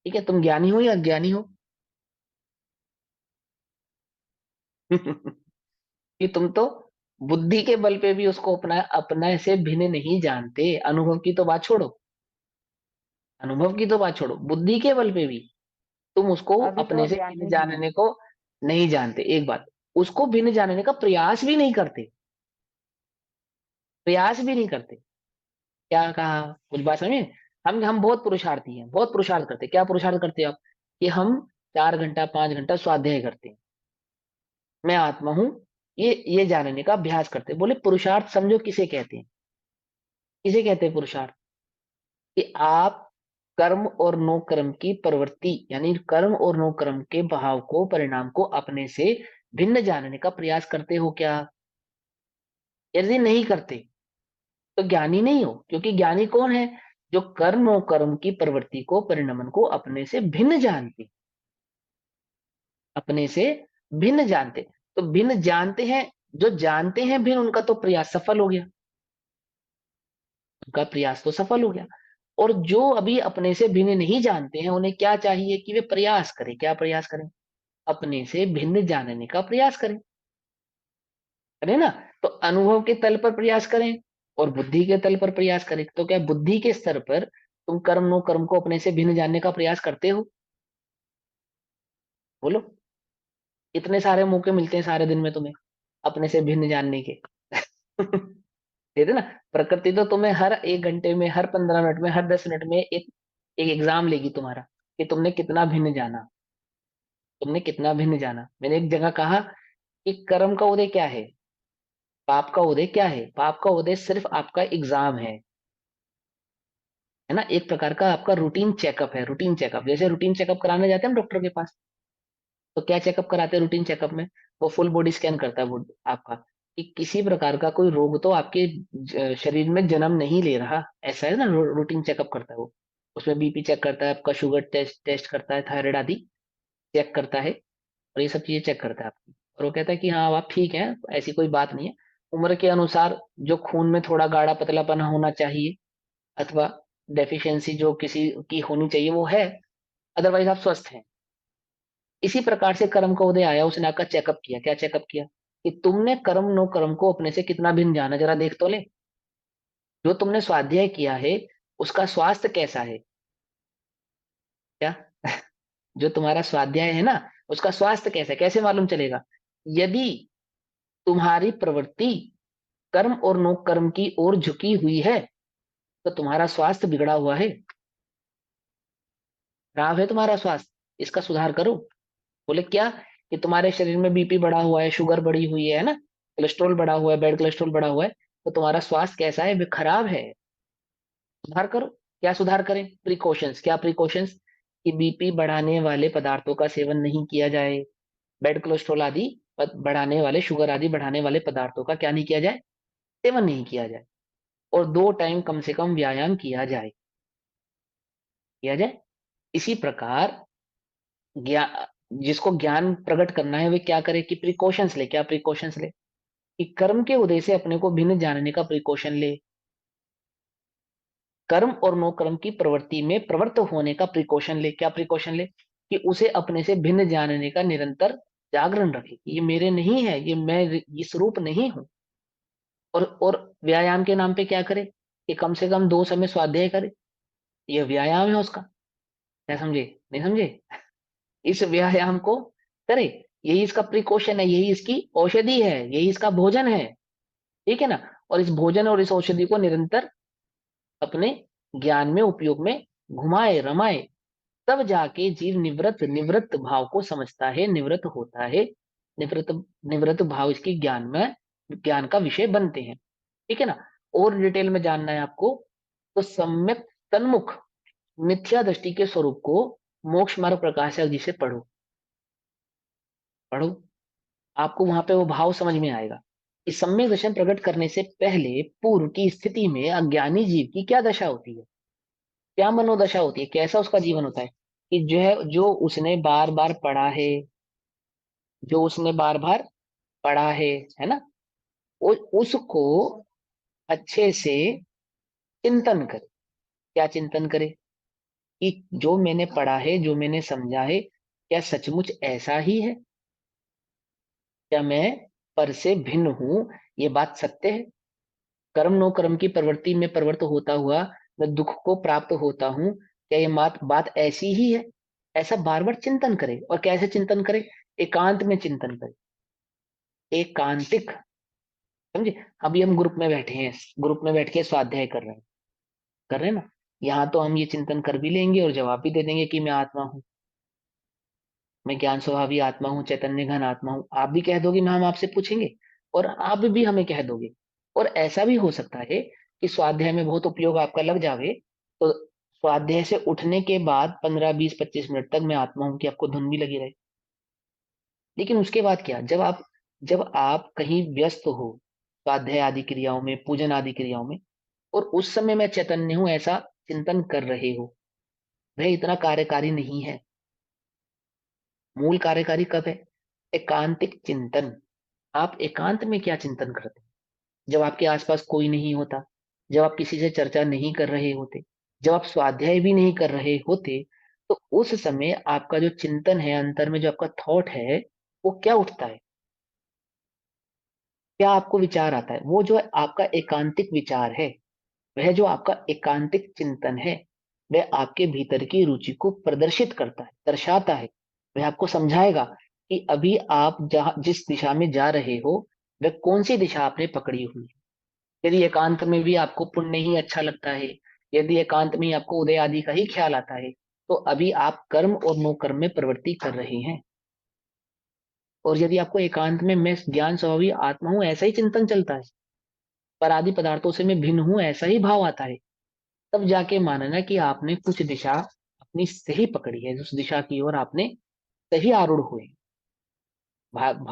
ठीक है, तुम ज्ञानी हो या अज्ञानी हो? कि तुम तो बुद्धि के बल पे भी उसको अपना अपने से भिन्न नहीं जानते। अनुभव की तो बात छोड़ो, अनुभव की तो बात छोड़ो, बुद्धि के बल पे भी तुम उसको अभी तो अपने से भिन्न अज्ञानी ही हूँ। जानने को नहीं जानते। एक बात, उसको भिन्न जानने का प्रयास भी नहीं करते, प्रयास भी नहीं करते। क्या कहा, कुछ बात समझे? हम बहुत पुरुषार्थी हैं, बहुत पुरुषार्थ करते हैं। क्या पुरुषार्थ करते हैं आप? कि हम 4 घंटा 5 घंटा स्वाध्याय करते हैं, मैं आत्मा हूं, ये जानने का अभ्यास करते हैं। बोले पुरुषार्थ समझो किसे कहते हैं? किसे कहते हैं पुरुषार्थ? कि आप कर्म और नो कर्म की प्रवृत्ति, यानी कर्म और नो कर्म के भाव को, परिणाम को अपने से भिन्न जानने का प्रयास करते हो क्या? यदि नहीं करते तो ज्ञानी नहीं हो। क्योंकि ज्ञानी कौन है? जो कर्म और कर्म की प्रवृत्ति को, परिणमन को अपने से भिन्न जानते, अपने से भिन्न जानते। तो भिन्न जानते हैं, जो जानते हैं भिन्न, उनका तो प्रयास सफल हो गया, उनका प्रयास तो सफल हो गया। और जो अभी अपने से भिन्न नहीं जानते हैं, उन्हें क्या चाहिए? कि वे प्रयास करें। क्या प्रयास करें? अपने से भिन्न जानने का प्रयास करें, है ना? तो अनुभव के तल पर प्रयास करें और बुद्धि के तल पर प्रयास करें। तो क्या बुद्धि के स्तर पर तुम कर्म नो कर्म को अपने से भिन्न जानने का प्रयास करते हो? बोलो। इतने सारे मौके मिलते हैं सारे दिन में तुम्हें अपने से भिन्न जानने के। देते ना। प्रकृति तो तुम्हें हर 1 घंटे में, हर 15 मिनट में, हर 10 मिनट में एक एक एग्जाम लेगी तुम्हारा, कि तुमने कितना भिन्न जाना, तुमने कितना भिन्न जाना। मैंने एक जगह कहा कि कर्म का उदय क्या है, पाप का उदय क्या है? पाप का उदय सिर्फ आपका एग्जाम है ना, एक प्रकार का आपका रूटीन चेकअप है। रूटीन चेकअप, जैसे रूटीन चेकअप कराने जाते हैं हम डॉक्टर के पास, तो क्या चेकअप कराते हैं रूटीन चेकअप में? वो फुल बॉडी स्कैन करता है वो आपका, कि किसी प्रकार का कोई रोग तो आपके शरीर में जन्म नहीं ले रहा। ऐसा है ना, रूटीन चेकअप करता है वो। उसमें बीपी चेक करता है आपका, शुगर टेस्ट टेस्ट करता है, थायराइड आदि चेक करता है, और ये सब चीजें चेक करता है आपकी। और वो कहता है कि हाँ आप ठीक है, ऐसी कोई बात नहीं है। उम्र के अनुसार जो खून में थोड़ा गाढ़ा पतलापन होना चाहिए, अथवा डेफिशिएंसी जो किसी की होनी चाहिए वो है, अदरवाइज आप स्वस्थ हैं। इसी प्रकार से कर्म का उदय आया, उसने आपका चेकअप किया। क्या चेकअप किया? कि तुमने कर्म नो कर्म को अपने से कितना भिन्न जाना, जरा देख तो ले। जो तुमने स्वाध्याय किया है उसका स्वास्थ्य कैसा है? क्या? जो तुम्हारा स्वाध्याय है ना, उसका स्वास्थ्य कैसा है, कैसे मालूम चलेगा? यदि तुम्हारी प्रवृत्ति कर्म और नो कर्म की ओर झुकी हुई है, तो तुम्हारा स्वास्थ्य बिगड़ा हुआ है, खराब है तुम्हारा स्वास्थ्य, इसका सुधार करो। बोले क्या? कि तुम्हारे शरीर में बीपी बढ़ा हुआ है, शुगर बढ़ी हुई है ना, कोलेस्ट्रॉल बढ़ा हुआ है, बैड कोलेस्ट्रॉल बढ़ा हुआ है, तो तुम्हारा स्वास्थ्य कैसा है? वे खराब है, सुधार करो। क्या सुधार करें? प्रिकॉशंस। क्या प्रिकॉशंस? कि बीपी बढ़ाने वाले पदार्थों का सेवन नहीं किया जाए, बैड कोलेस्ट्रॉल आदि बढ़ाने वाले, शुगर आदि बढ़ाने वाले पदार्थों का क्या नहीं किया जाए? सेवन नहीं किया जाए। और 2 टाइम कम से कम व्यायाम किया जाए, किया जाए। इसी प्रकार ज्ञान, जिसको ज्ञान प्रकट करना है वे क्या करे? कि प्रिकॉशंस ले। क्या प्रिकॉशंस ले? कि कर्म के उदय से अपने को भिन्न जानने का प्रिकॉशन ले, कर्म और नो कर्म की प्रवृत्ति में प्रवृत्त होने का प्रिकॉशन ले। क्या प्रिकॉशन ले? कि उसे अपने से भिन्न जानने का निरंतर जागरण रखे, कि ये मेरे नहीं है, ये मैं इस रूप नहीं हूं। और व्यायाम के नाम पे क्या करे? कि कम से कम 2 समय स्वाध्याय करे, ये व्यायाम है उसका। क्या समझे? नहीं समझे? इस व्यायाम को करे, यही इसका प्रिकॉशन है, यही इसकी औषधि है, यही इसका भोजन है। ठीक है ना? और इस भोजन और इस औषधि को निरंतर अपने ज्ञान में, उपयोग में घुमाए रमाए, तब जाके जीव निवृत्त निवृत्त भाव को समझता है, निवृत्त होता है। निवृत्त निवृत्त भाव इसकी ज्ञान में, ज्ञान का विषय बनते हैं। ठीक है ना? और डिटेल में जानना है आपको, तो सम्यक तन्मुख मिथ्या दृष्टि के स्वरूप को मोक्ष मार्ग प्रकाशक जी से पढ़ो। पढ़ो, आपको वहां पे वो भाव समझ में आएगा। कि सम्यक दर्शन प्रकट करने से पहले पूर्व की स्थिति में अज्ञानी जीव की क्या दशा होती है, क्या मनोदशा होती है, कैसा उसका जीवन होता है? कि जो है, जो उसने बार बार पढ़ा है, जो उसने बार बार पढ़ा है ना, उसको अच्छे से चिंतन करे। क्या चिंतन करे? कि जो मैंने पढ़ा है, जो मैंने समझा है, क्या सचमुच ऐसा ही है? क्या मैं पर से भिन्न हूँ? ये बात सत्य है? कर्म नो कर्म की प्रवृत्ति में प्रवृत्त होता हुआ मैं दुख को प्राप्त होता हूँ। क्या ये बात बात ऐसी ही है? ऐसा बार-बार चिंतन करें। और कैसे चिंतन करें? एकांत में चिंतन करें। एकांतिक, समझे? अभी हम ग्रुप में बैठे हैं, ग्रुप में बैठ के स्वाध्याय कर रहे हैं ना? यहाँ तो हम ये चिंतन कर भी लेंगे और जवाब भी दे देंगे कि मैं आत्मा हूँ, मैं ज्ञान स्वभावी आत्मा हूँ, चैतन्य घन आत्मा हूँ। आप भी कह दोगे, मैं हम आपसे पूछेंगे और आप भी हमें कह दोगे। और ऐसा भी हो सकता है कि स्वाध्याय में बहुत उपयोग आपका लग जावे, तो स्वाध्याय से उठने के बाद 15, 20, 25 मिनट तक मैं आत्मा हूँ की आपको धुन भी लगी रहे। लेकिन उसके बाद क्या? जब आप कहीं व्यस्त हो, स्वाध्याय आदि क्रियाओं में, पूजन आदि क्रियाओं में, और उस समय मैं चैतन्य हूँ ऐसा चिंतन कर रहे हो, वह इतना कार्यकारी नहीं है। मूल कार्यकारी कब है? एकांतिक चिंतन। आप एकांत में क्या चिंतन करते हैं? जब आपके आसपास कोई नहीं होता, जब आप किसी से चर्चा नहीं कर रहे होते, जब आप स्वाध्याय भी नहीं कर रहे होते, तो उस समय आपका जो चिंतन है, अंतर में जो आपका थॉट है, वो क्या उठता है? क्या आपको विचार आता है? वो जो आपका एकांतिक विचार है, वह जो आपका एकांतिक चिंतन है, वह आपके भीतर की रुचि को प्रदर्शित करता है, दर्शाता है। वह आपको समझाएगा कि अभी आप जहाँ जिस दिशा में जा रहे हो, वह कौन सी दिशा आपने पकड़ी हुई है। यदि एकांत में भी आपको पुण्य ही अच्छा लगता है, यदि एकांत में ही आपको उदय आदि का ही ख्याल आता है, तो अभी आप कर्म और नो कर्म में प्रवृत्ति कर रहे हैं। और यदि आपको एकांत में मैं ज्ञान स्वभावी आत्मा हूं ऐसा ही चिंतन चलता है, पर आदि पदार्थों से मैं भिन्न हूं ऐसा ही भाव आता है, तब जाके मानना कि आपने कुछ दिशा अपनी सही पकड़ी है, उस दिशा की ओर आपने सही आरूढ़ हुए। भाव